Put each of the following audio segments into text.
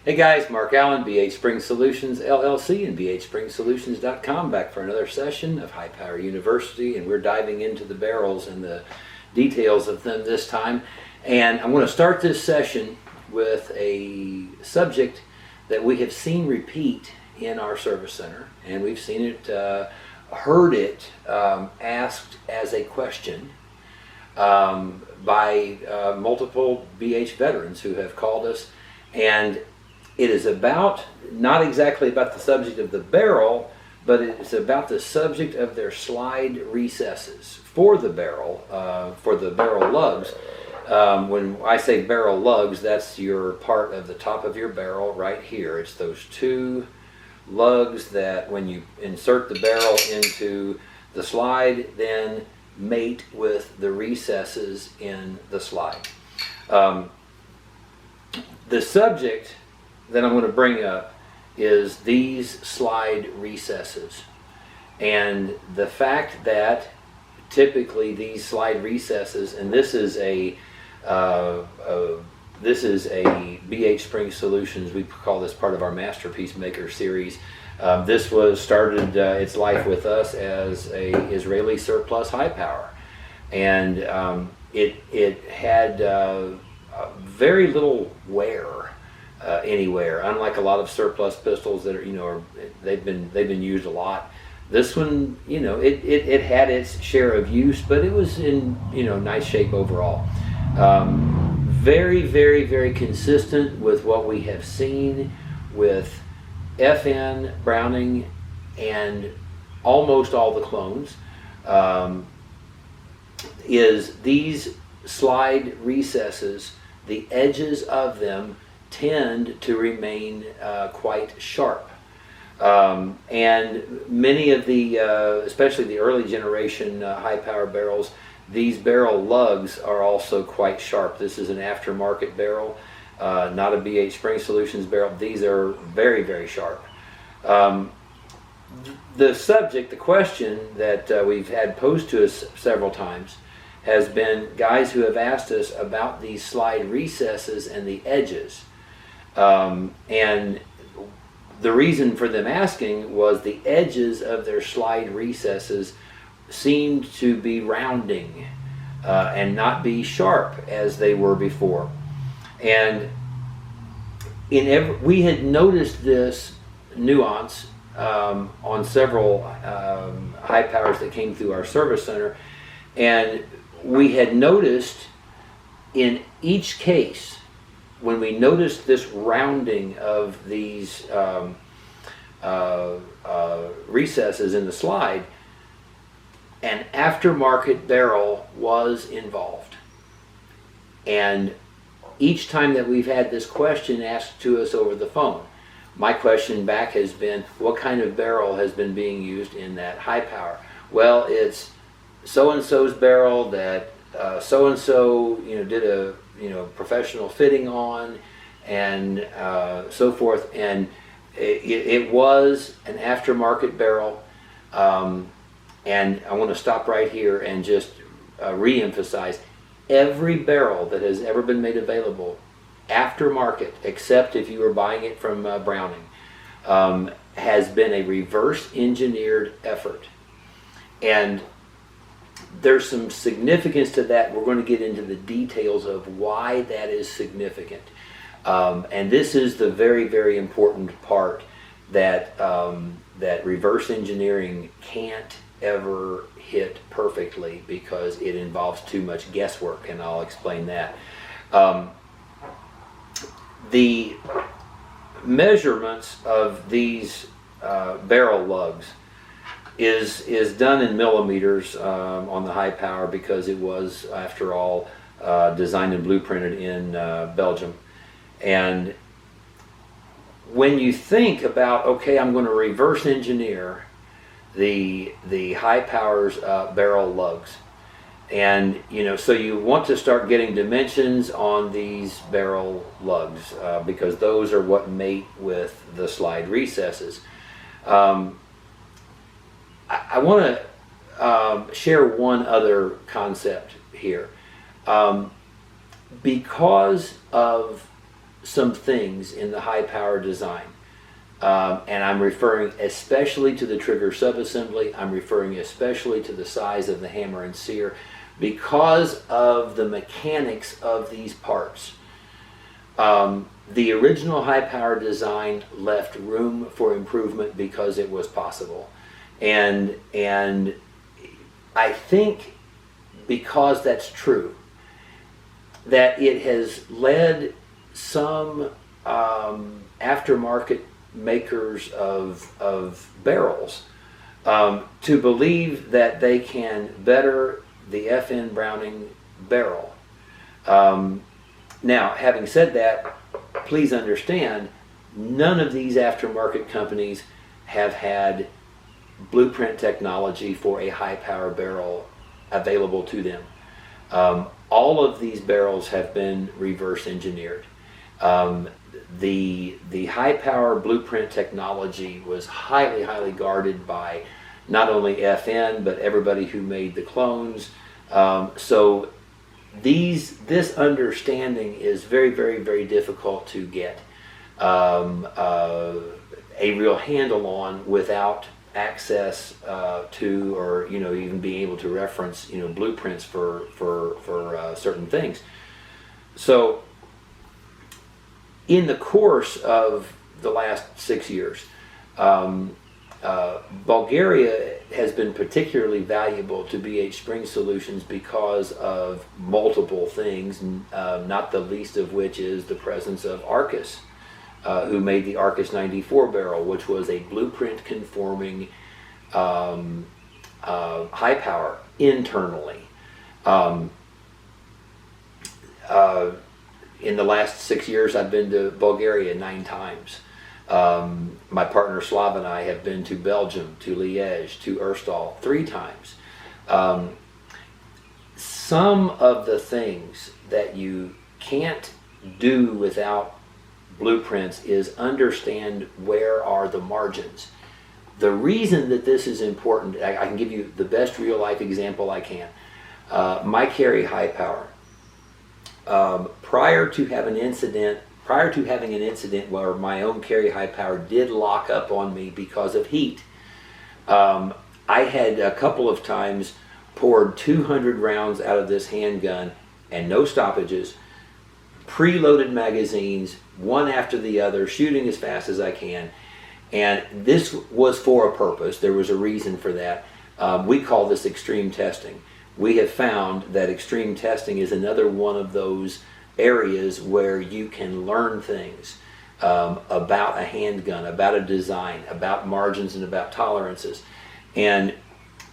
Hey guys, Mark Allen, BHSpringSolutions LLC and BHSpringSolutions.com, back for another session of High Power University, and we're diving into the barrels and the details of them this time. And I'm going to start this session with a subject that we have seen repeat in our service center, and we've seen it, heard it asked as a question by multiple BH veterans who have called us, and it is about, not exactly about the subject of the barrel, but it's about the subject of their slide recesses for the barrel lugs. When I say barrel lugs, that's your part of the top of your barrel right here. It's those two lugs that when you insert the barrel into the slide, then mate with the recesses in the slide. The subject that I'm going to bring up is these slide recesses, and the fact that typically these slide recesses, and this is a BH Spring Solutions, we call this part of our Masterpiece Maker series. This was started its life with us as a Israeli surplus high power, and it had very little wear anywhere, unlike a lot of surplus pistols that are, they've been used a lot. This one, it had its share of use, but it was in nice shape overall. Very, very, very consistent with what we have seen with FN, Browning, and almost all the clones. Is these slide recesses, the edges of them tend to remain quite sharp. And many of the, especially the early generation high power barrels, these barrel lugs are also quite sharp. This is an aftermarket barrel, not a BH Spring Solutions barrel. These are very, very sharp. The subject, the question that we've had posed to us several times has been guys who have asked us about these slide recesses and the edges. And the reason for them asking was the edges of their slide recesses seemed to be rounding and not be sharp as they were before. And we had noticed this nuance on several high powers that came through our service center, and we had noticed in each case, when we noticed this rounding of these recesses in the slide, an aftermarket barrel was involved. And each time that we've had this question asked to us over the phone, my question back has been, what kind of barrel has been being used in that high power? Well, it's so-and-so's barrel that so-and-so did a professional fitting on, and so forth, and it was an aftermarket barrel. And I want to stop right here and just re-emphasize, every barrel that has ever been made available aftermarket, except if you were buying it from Browning, has been a reverse engineered effort. And there's some significance to that. We're going to get into the details of why that is significant. And this is the very, very important part that, that reverse engineering can't ever hit perfectly because it involves too much guesswork, and I'll explain that. The measurements of these barrel lugs is done in millimeters on the high power, because it was, after all, designed and blueprinted in Belgium. And when you think about, okay, I'm going to reverse engineer the high powers barrel lugs, and so you want to start getting dimensions on these barrel lugs because those are what mate with the slide recesses. I want to share one other concept here. Because of some things in the high power design. And I'm referring especially to the trigger subassembly. I'm referring especially to the size of the hammer and sear because of the mechanics of these parts. The original high power design left room for improvement because it was possible. And I think because that's true, that it has led some aftermarket makers of barrels to believe that they can better the FN Browning barrel. Now, having said that, please understand, none of these aftermarket companies have had blueprint technology for a high power barrel available to them. All of these barrels have been reverse engineered. The high power blueprint technology was highly guarded by not only FN but everybody who made the clones. So this understanding is very difficult to get a real handle on without access to, or even being able to reference blueprints for certain things. So in the course of the last 6 years, Bulgaria has been particularly valuable to BHSpringSolutions because of multiple things, not the least of which is the presence of Arcus, who made the Arcus 94 barrel, which was a blueprint conforming high power internally. In the last 6 years, I've been to Bulgaria 9 times. My partner Slav and I have been to Belgium, to Liège, to Urstal 3 times. Some of the things that you can't do without blueprints is understand where are the margins. The reason that this is important, I can give you the best real life example I can. My carry high power. Prior to having an incident where my own carry high power did lock up on me because of heat, I had a couple of times poured 200 rounds out of this handgun and no stoppages, preloaded magazines, one after the other, shooting as fast as I can. And this was for a purpose. There was a reason for that. We call this extreme testing. We have found that extreme testing is another one of those areas where you can learn things about a handgun, about a design, about margins, and about tolerances. And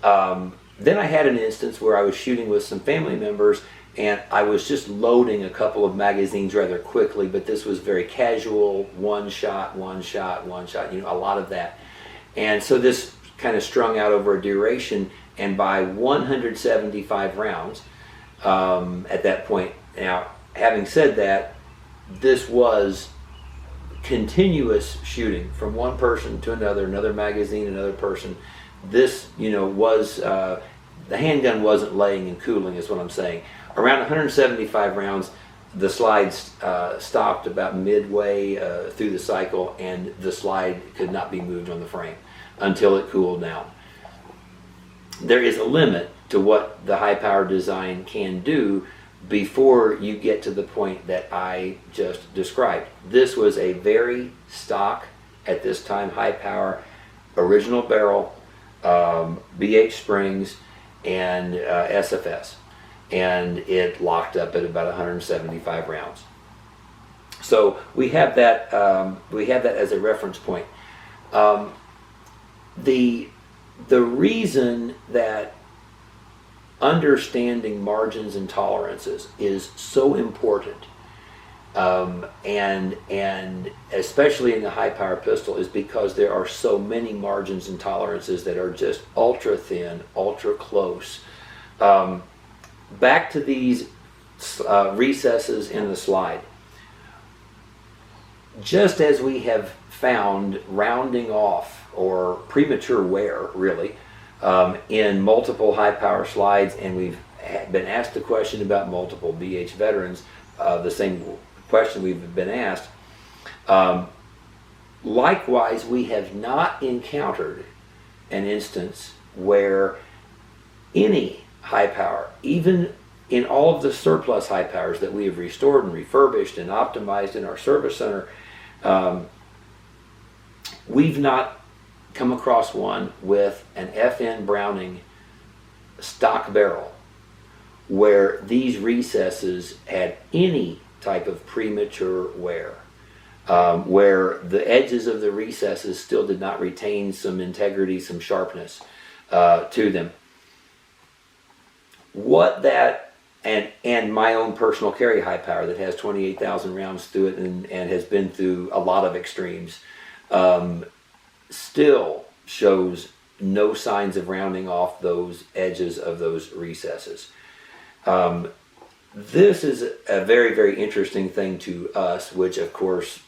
then I had an instance where I was shooting with some family members, and I was just loading a couple of magazines rather quickly, but this was very casual, one shot, a lot of that. And so this kind of strung out over a duration, and by 175 rounds at that point. Now, having said that, this was continuous shooting from one person to another magazine, another person. This, was, the handgun wasn't laying and cooling is what I'm saying. Around 175 rounds, the slide stopped about midway through the cycle, and the slide could not be moved on the frame until it cooled down. There is a limit to what the high power design can do before you get to the point that I just described. This was a very stock, at this time, high power, original barrel, BH Springs, and SFS. And it locked up at about 175 rounds. So we have that as a reference point. The reason that understanding margins and tolerances is so important, and especially in the high power pistol, is because there are so many margins and tolerances that are just ultra thin, ultra close. Back to these recesses in the slide. Just as we have found rounding off or premature wear, really, in multiple high power slides, and we've been asked the question about multiple BH veterans, the same question we've been asked. Likewise, we have not encountered an instance where any high power, even in all of the surplus high powers that we have restored and refurbished and optimized in our service center, we've not come across one with an FN Browning stock barrel where these recesses had any type of premature wear, where the edges of the recesses still did not retain some integrity, some sharpness to them. What that, and my own personal carry high power that has 28,000 rounds through it and has been through a lot of extremes, still shows no signs of rounding off those edges of those recesses. This is a very, very interesting thing to us, which of course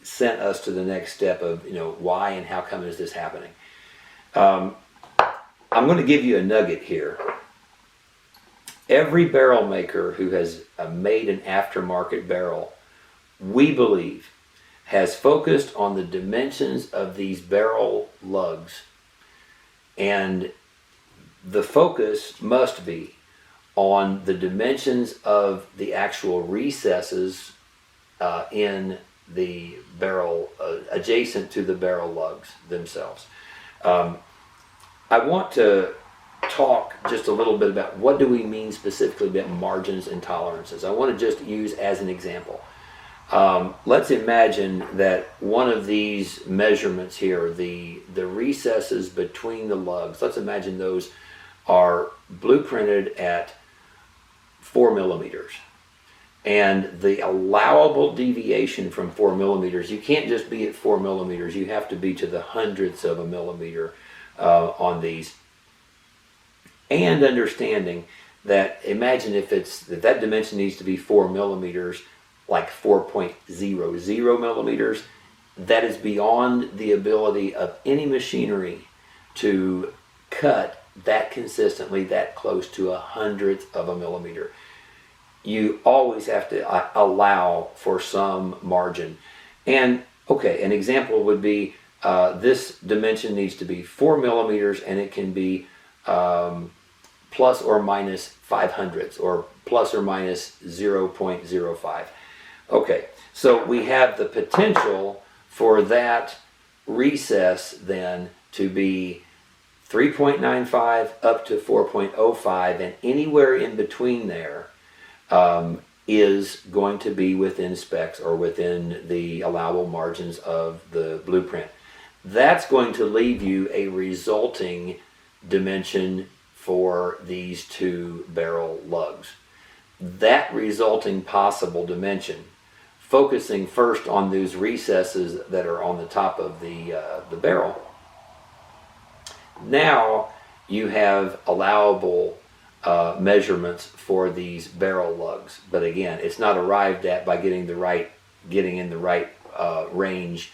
sent us to the next step of, why and how come is this happening? I'm going to give you a nugget here. Every barrel maker who has made an aftermarket barrel, we believe, has focused on the dimensions of these barrel lugs. And the focus must be on the dimensions of the actual recesses in the barrel, adjacent to the barrel lugs themselves. I want to talk just a little bit about what do we mean specifically about margins and tolerances. I want to just use as an example. Let's imagine that one of these measurements here, the recesses between the lugs, let's imagine those are blueprinted at 4 millimeters. And the allowable deviation from 4 millimeters, you can't just be at 4 millimeters, you have to be to the hundredths of a millimeter on these. And understanding that, imagine if that dimension needs to be 4 millimeters, like 4.00 millimeters, that is beyond the ability of any machinery to cut that consistently, that close to a hundredth of a millimeter. You always have to allow for some margin. And okay, an example would be this dimension needs to be 4 millimeters, and it can be plus or minus 5 hundredths, or plus or minus 0.05. Okay, so we have the potential for that recess then to be 3.95 up to 4.05, and anywhere in between there is going to be within specs or within the allowable margins of the blueprint. That's going to leave you a resulting dimension for these two barrel lugs. That resulting possible dimension, focusing first on those recesses that are on the top of the barrel, now you have allowable measurements for these barrel lugs. But again, it's not arrived at by getting in the right range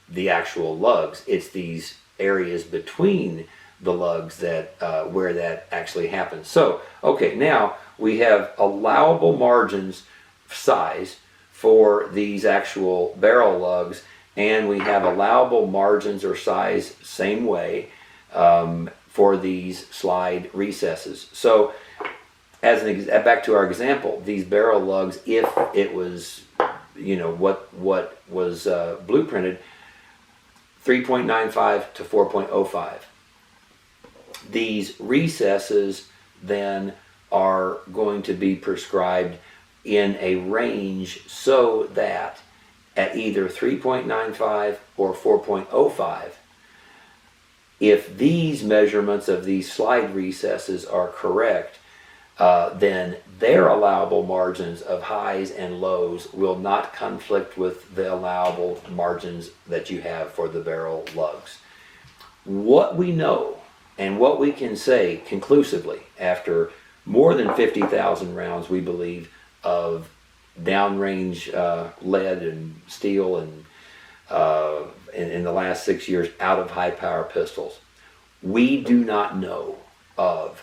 the actual lugs. It's these areas between the lugs that where that actually happens. So okay, now we have allowable margins size for these actual barrel lugs, and we have allowable margins or size same way for these slide recesses. So as back to our example, these barrel lugs, if it was what was blueprinted, 3.95 to 4.05. These recesses then are going to be prescribed in a range so that at either 3.95 or 4.05, if these measurements of these slide recesses are correct, then their allowable margins of highs and lows will not conflict with the allowable margins that you have for the barrel lugs. What we know and what we can say conclusively after more than 50,000 rounds, we believe, of downrange lead and steel and in the last 6 years out of high power pistols, we do not know of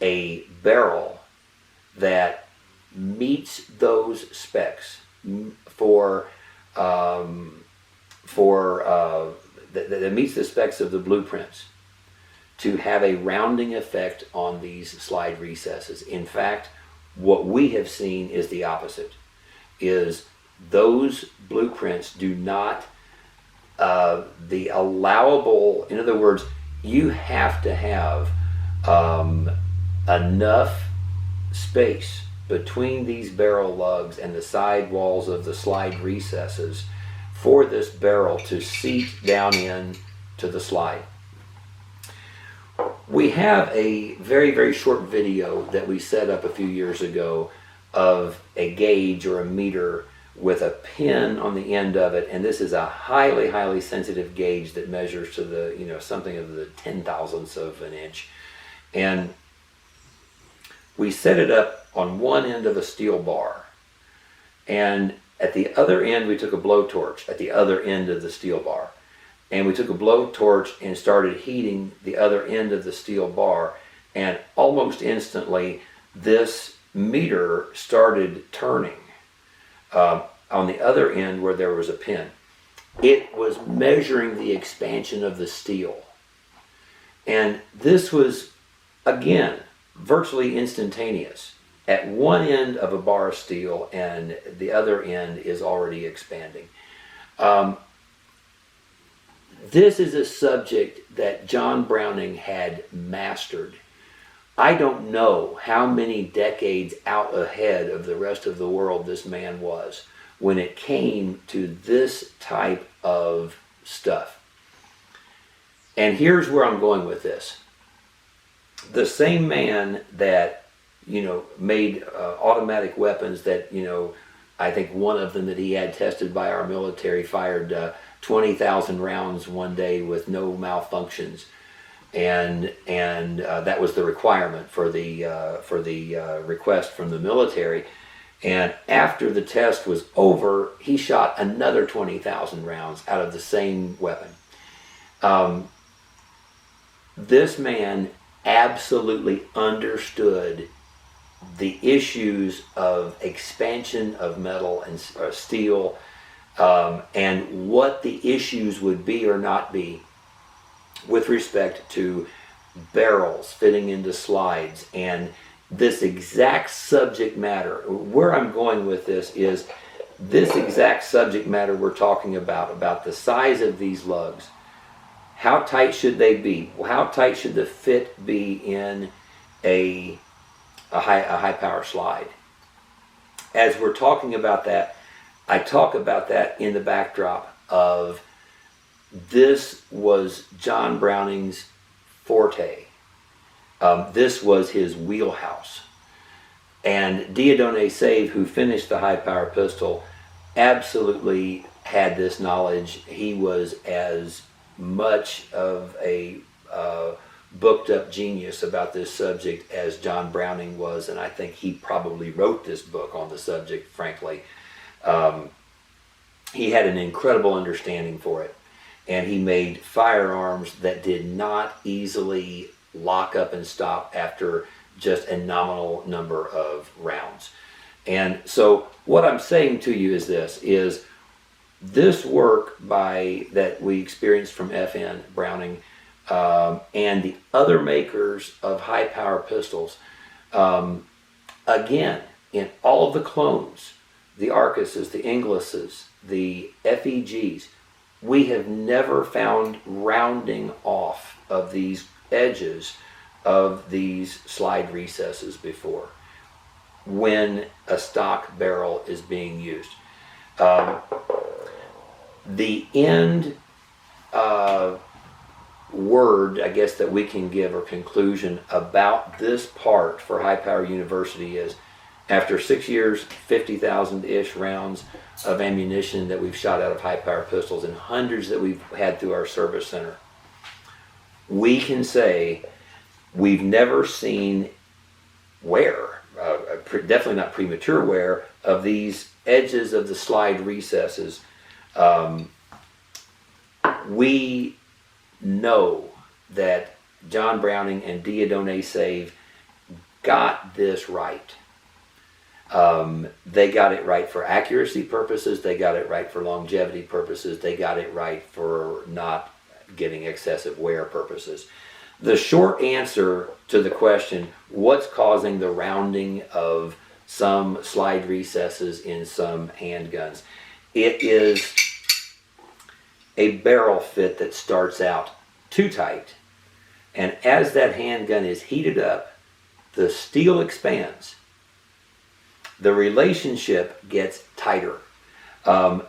a barrel that meets those specs for that meets the specs of the blueprints to have a rounding effect on these slide recesses. In fact, what we have seen is the opposite, is those blueprints do not, the allowable, in other words, you have to have enough space between these barrel lugs and the side walls of the slide recesses for this barrel to seat down in to the slide. We have a very, very short video that we set up a few years ago of a gauge or a meter with a pin on the end of it, and this is a highly, highly sensitive gauge that measures to the, something of the 10,000ths of an inch. And we set it up on one end of a steel bar, and at the other end we took a blowtorch at the other end of the steel bar, and we took a blowtorch and started heating the other end of the steel bar, and almost instantly this meter started turning on the other end where there was a pin. It was measuring the expansion of the steel, and this was, again, virtually instantaneous. At one end of a bar of steel, and the other end is already expanding. This is a subject that John Browning had mastered. I don't know how many decades out ahead of the rest of the world this man was when it came to this type of stuff. And here's where I'm going with this. The same man that made automatic weapons that, I think one of them that he had tested by our military fired 20,000 rounds one day with no malfunctions, and that was the requirement for the request from the military. And after the test was over, he shot another 20,000 rounds out of the same weapon. This man absolutely understood the issues of expansion of metal and steel, and what the issues would be or not be with respect to barrels fitting into slides. And this exact subject matter, where I'm going with this is this exact subject matter we're talking about the size of these lugs. How tight should they be? How tight should the fit be in a high power slide? As we're talking about that, I talk about that in the backdrop of this was John Browning's forte. This was his wheelhouse. And Dieudonné Save, who finished the high power pistol, absolutely had this knowledge. He was as much of a booked up genius about this subject as John Browning was, and I think he probably wrote this book on the subject, frankly. He had an incredible understanding for it, and he made firearms that did not easily lock up and stop after just a nominal number of rounds. And so what I'm saying to you is this work that we experienced from FN Browning, and the other makers of high power pistols, again, in all of the clones, the Arcuses, the Inglis's, the FEGs, we have never found rounding off of these edges of these slide recesses before when a stock barrel is being used. The end word, I guess, that we can give or conclusion about this part for High Power University is, after 6 years, 50,000-ish rounds of ammunition that we've shot out of high power pistols and hundreds that we've had through our service center, we can say we've never seen wear, definitely not premature wear, of these edges of the slide recesses. We know that John Browning and Dieudonné Save got this right. They got it right for accuracy purposes. They got it right for longevity purposes. They got it right for not getting excessive wear purposes. The short answer to the question, what's causing the rounding of some slide recesses in some handguns? It is a barrel fit that starts out too tight. And as that handgun is heated up, the steel expands. The relationship gets tighter.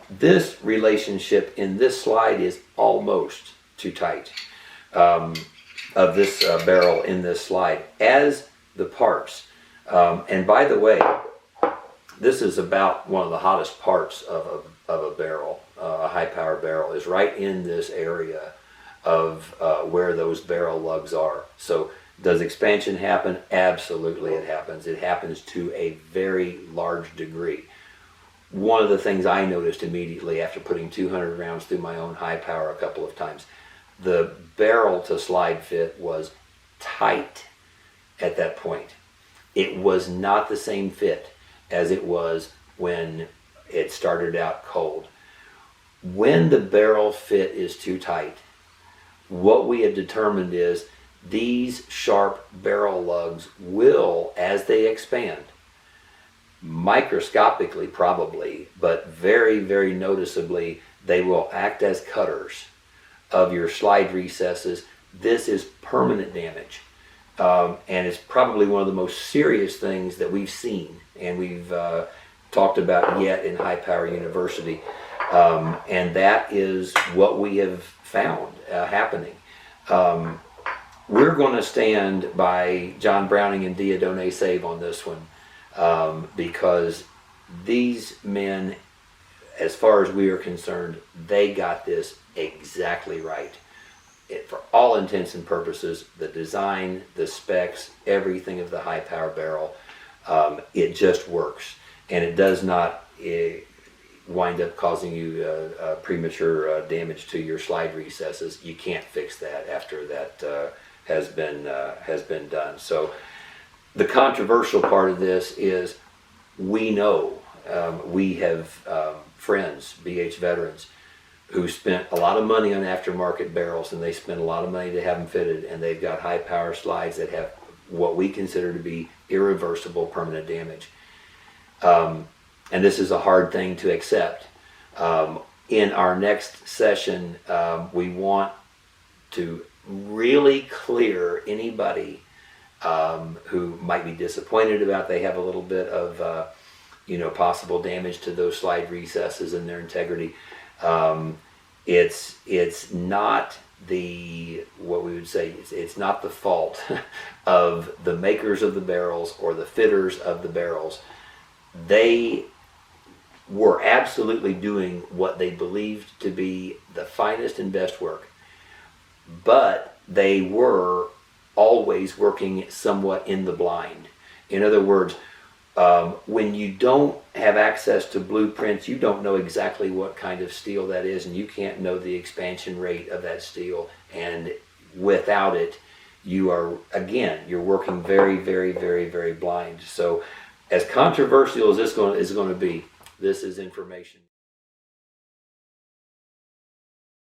This relationship in this slide is almost too tight of this barrel in this slide, as the parts. And by the way, this is about one of the hottest parts of a barrel, a high power barrel, is right in this area of where those barrel lugs are. So does expansion happen? Absolutely it happens. It happens to a very large degree. One of the things I noticed immediately after putting 200 rounds through my own high power a couple of times, the barrel to slide fit was tight at that point. It was not the same fit as it was when it started out cold. When the barrel fit is too tight, what we have determined is these sharp barrel lugs will, as they expand, microscopically probably, but very, very noticeably, they will act as cutters of your slide recesses. This is permanent damage. And it's probably one of the most serious things that we've seen and we've talked about yet in High Power University. And that is what we have found happening. We're going to stand by John Browning and Dieudonné Save on this one, because these men, as far as we are concerned, they got this exactly right. For all intents and purposes, the design, the specs, everything of the high power barrel, it just works. And it does not wind up causing you premature damage to your slide recesses. You can't fix that after that has been done. So the controversial part of this is we know we have friends, BH veterans, who spent a lot of money on aftermarket barrels, and they spent a lot of money to have them fitted, and they've got high power slides that have what we consider to be irreversible permanent damage. And this is a hard thing to accept. In our next session, we want to really clear anybody who might be disappointed about they have a little bit of possible damage to those slide recesses and their integrity. It's not what we would say, it's not the fault of the makers of the barrels or the fitters of the barrels. They were absolutely doing what they believed to be the finest and best work, but they were always working somewhat in the blind. In other words, when you don't have access to blueprints, you don't know exactly what kind of steel that is, and you can't know the expansion rate of that steel. And without it, you're working very, very, very, very blind. So as controversial as this is going to be, this is information.